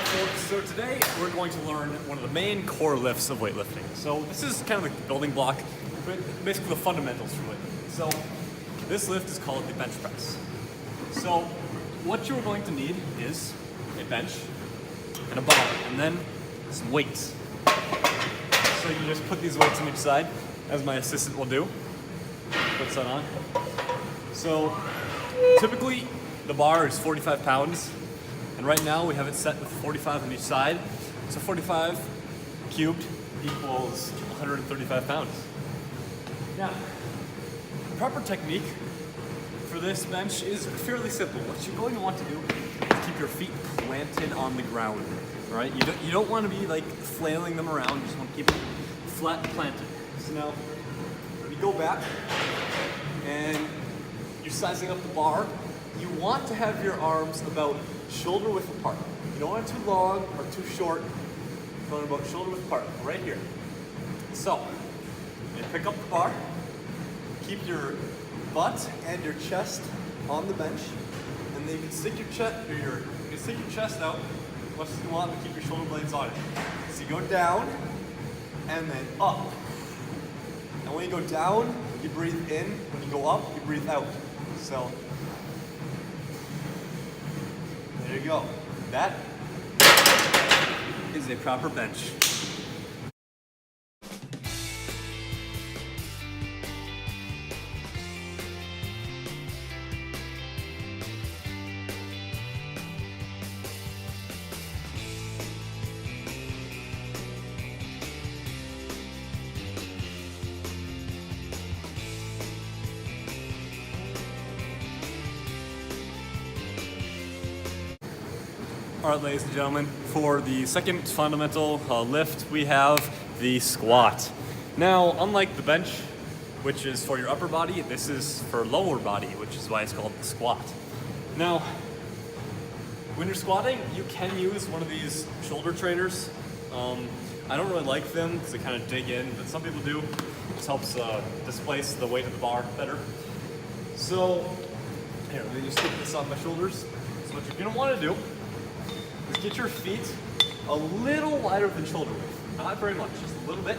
So today we're going to learn one of the main core lifts of weightlifting. So this is kind of like the building block, but basically the fundamentals for weightlifting. So this lift is called the bench press. So what you're going to need is a bench and a bar, and then some weights. So you just put these weights on each side, as my assistant will do. Puts that on. So typically the bar is 45 pounds. And right now we have it set with 45 on each side. So 45 cubed equals 135 pounds. Now, the proper technique for this bench is fairly simple. What you're going to want to do is keep your feet planted on the ground. All right? You don't want to be like flailing them around. You just want to keep it flat planted. So now, if you go back and you're sizing up the bar, you want to have your arms about shoulder width apart. You don't want it too long or too short. You want it about shoulder width apart, right here. So, you pick up the bar, keep your butt and your chest on the bench, and then you can stick your chest out as much as you want, but keep your shoulder blades on it. So you go down and then up. And when you go down, you breathe in. When you go up, you breathe out. So there you go. That is a proper bench. All right, ladies and gentlemen, for the second fundamental lift, we have the squat. Now, unlike the bench, which is for your upper body, this is for lower body, which is why it's called the squat. Now, when you're squatting, you can use one of these shoulder trainers. I don't really like them because they kind of dig in, but some people do. This helps displace the weight of the bar better. So, here, let me just stick this on my shoulders. So what you're gonna want to do is get your feet a little wider than shoulder width. Not very much, just a little bit.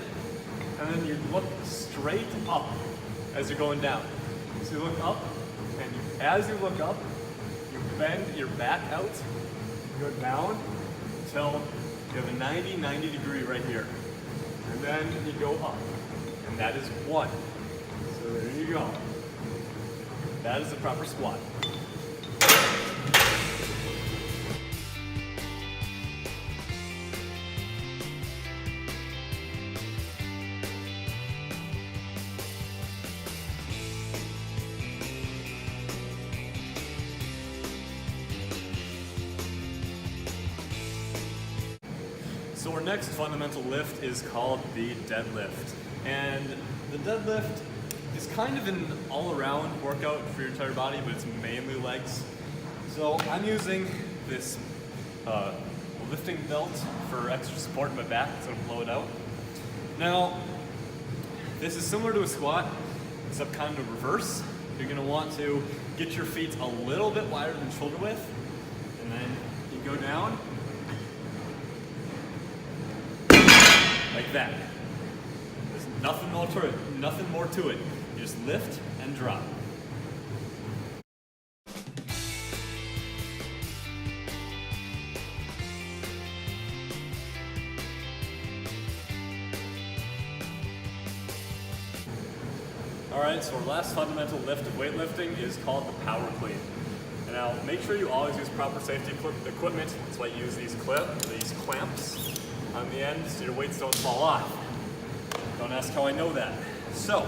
And then you look straight up as you're going down. So you look up, and as you look up, you bend your back out, you go down until you have a 90 degree right here. And then you go up. And that is one. So there you go. That is the proper squat. So our next fundamental lift is called the deadlift. And the deadlift is kind of an all-around workout for your entire body, but it's mainly legs. So I'm using this lifting belt for extra support in my back. It's going to blow it out. Now, this is similar to a squat, except kind of reverse. You're going to want to get your feet a little bit wider than shoulder width, and then you go down like that. There's nothing more to it. You just lift and drop. Alright, so our last fundamental lift of weightlifting is called the power clean. And now make sure you always use proper safety equipment. That's why you use these clamps on the end so your weights don't fall off. Don't ask how I know that. So,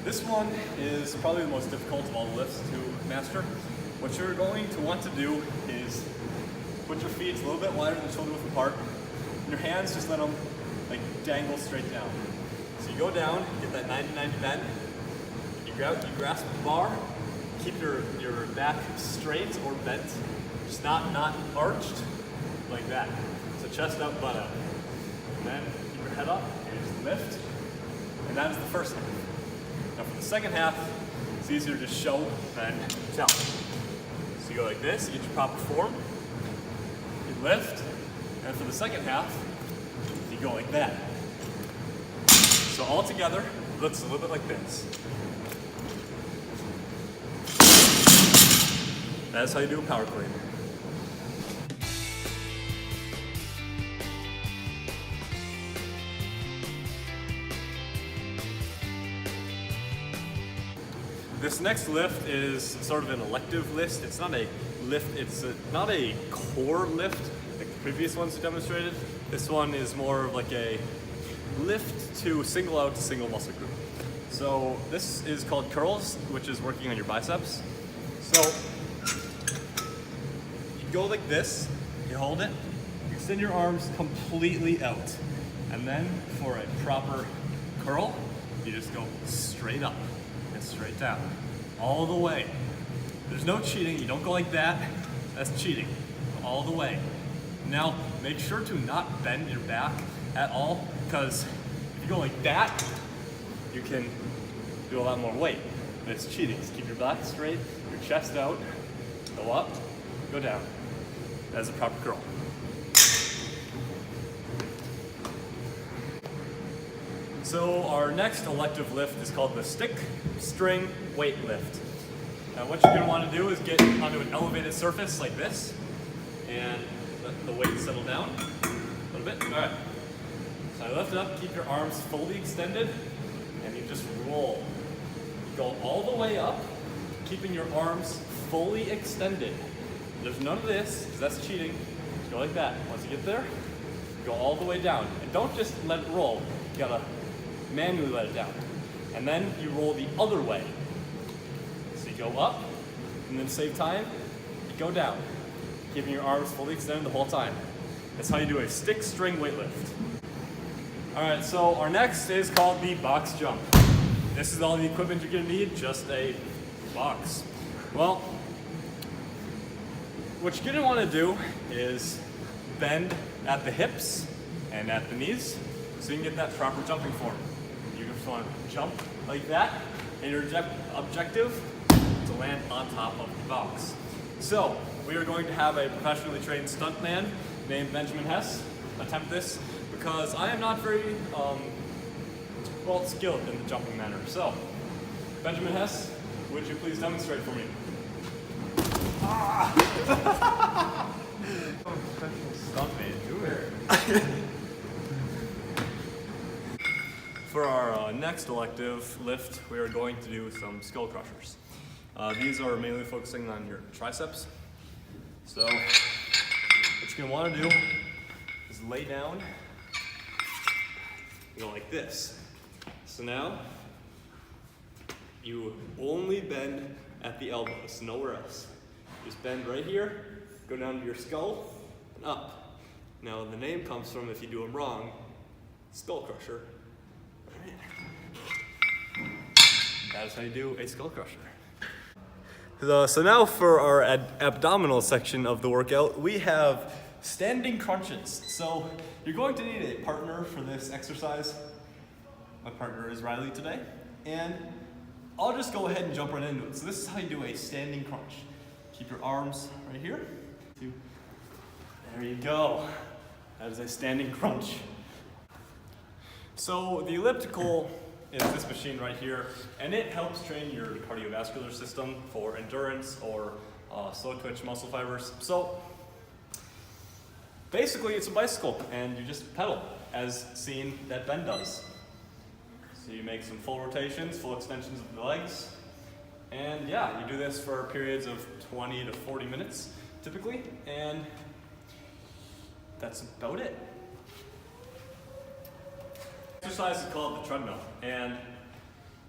this one is probably the most difficult of all the lifts to master. What you're going to want to do is put your feet a little bit wider than shoulder width apart. And your hands, just let them like dangle straight down. So you go down, get that 90-90 bend, you grasp the bar, keep your back straight or bent, just not arched, like that. So chest up, butt up. And then keep your head up, and you just lift. And that is the first half. Now for the second half, it's easier to show than tell. So you go like this, you get your proper form, lift, and for the second half, you go like that. So all together, it looks a little bit like this. That's how you do a power clean. This next lift is sort of an elective lift. It's not a lift, not a core lift like the previous ones we demonstrated. This one is more of like a lift to single out a single muscle group. So this is called curls, which is working on your biceps. So you go like this, you hold it, you extend your arms completely out. And then for a proper curl, you just go straight up and straight down, all the way. There's no cheating, you don't go like that, that's cheating, all the way. Now, make sure to not bend your back at all, because if you go like that, you can do a lot more weight, but it's cheating. Just keep your back straight, your chest out, go up, go down. That's a proper curl. So our next elective lift is called the stick string weight lift. Now what you're going to want to do is get onto an elevated surface like this and let the weight settle down a little bit. Alright, so I lift it up, keep your arms fully extended, and you just roll. You go all the way up, keeping your arms fully extended. There's none of this, because that's cheating. Just go like that. Once you get there, go all the way down. And don't just let it roll. You gotta manually let it down. And then you roll the other way. So you go up, and then save time, you go down, keeping your arms fully extended the whole time. That's how you do a stick string weight lift. Alright, so our next is called the box jump. This is all the equipment you're gonna need, just a box. Well, what you're gonna wanna do is bend at the hips and at the knees so you can get that proper jumping form. You just wanna jump like that, and your objective is to land on top of the box. So, we are going to have a professionally trained stuntman named Benjamin Hess attempt this, because I am not very well skilled in the jumping manner. So, Benjamin Hess, would you please demonstrate for me? For our next elective lift, we are going to do some skull crushers. These are mainly focusing on your triceps. So, what you're going to want to do is lay down, go like this. So now, you only bend at the elbows, nowhere else. Just bend right here, go down to your skull, and up. Now the name comes from, if you do them wrong, skull crusher. That is how you do a skull crusher. So now for our abdominal section of the workout, we have standing crunches. So you're going to need a partner for this exercise. My partner is Riley today, and I'll just go ahead and jump right into it. So this is how you do a standing crunch. Keep your arms right here. There you go. That is a standing crunch. So the elliptical is this machine right here, and it helps train your cardiovascular system for endurance or slow twitch muscle fibers. So basically it's a bicycle, and you just pedal, as seen that Ben does. So you make some full rotations, full extensions of the legs, and yeah, you do this for periods of 20 to 40 minutes typically, and that's about it. Exercise is called the treadmill, and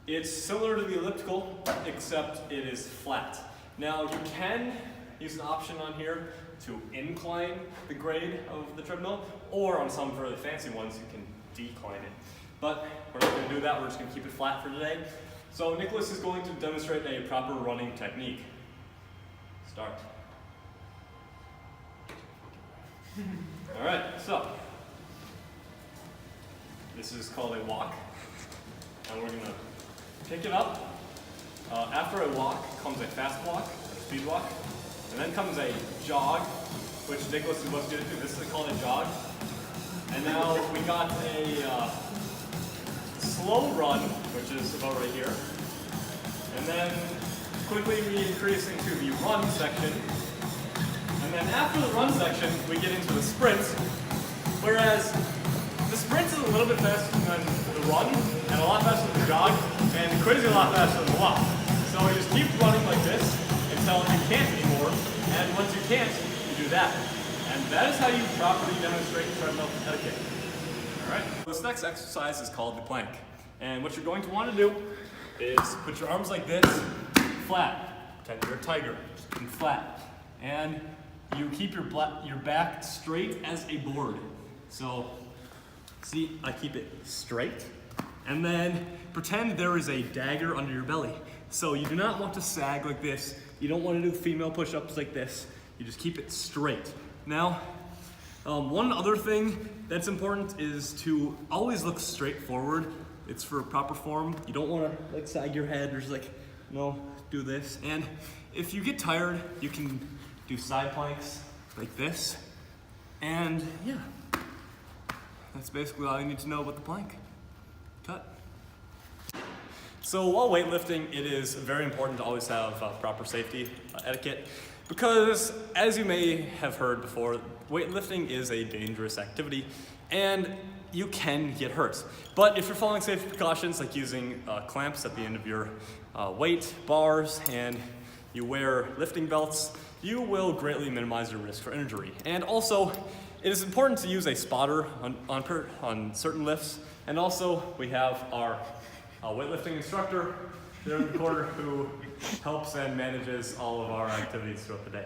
it's similar to the elliptical, except it is flat. Now you can use an option on here to incline the grade of the treadmill, or on some really fancy ones you can decline it. But we're not going to do that, we're just going to keep it flat for today. So Nicholas is going to demonstrate a proper running technique. Start. Alright, so this is called a walk, and we're going to pick it up. After a walk comes a fast walk, or speed walk, And then comes a jog, which Nicholas is supposed to do. This is called a jog. And now we got a slow run, which is about right here. And then quickly we increase into the run section. And then after the run section, we get into the sprints. Whereas the sprints is a little bit faster than the run, and a lot faster than the jog, and crazy a lot faster than the walk. So you just keep running like this until you can't anymore, and once you can't, you do that. And that is how you properly demonstrate treadmill etiquette. Alright? This next exercise is called the plank. And what you're going to want to do is put your arms like this, flat. Pretend you're a tiger, and flat. And you keep your back straight as a board. So, see, I keep it straight. And then pretend there is a dagger under your belly. So you do not want to sag like this. You don't want to do female push-ups like this. You just keep it straight. Now, one other thing that's important is to always look straight forward. It's for proper form. You don't want to like sag your head or just like, no, do this. And if you get tired, you can do side planks like this. And yeah, that's basically all you need to know about the plank. Cut. So while weightlifting, it is very important to always have proper safety etiquette because, as you may have heard before, weightlifting is a dangerous activity and you can get hurt. But if you're following safety precautions like using clamps at the end of your weight bars and you wear lifting belts, you will greatly minimize your risk for injury. And also, it is important to use a spotter on certain lifts. And also, we have our weightlifting instructor there in the corner who helps and manages all of our activities throughout the day.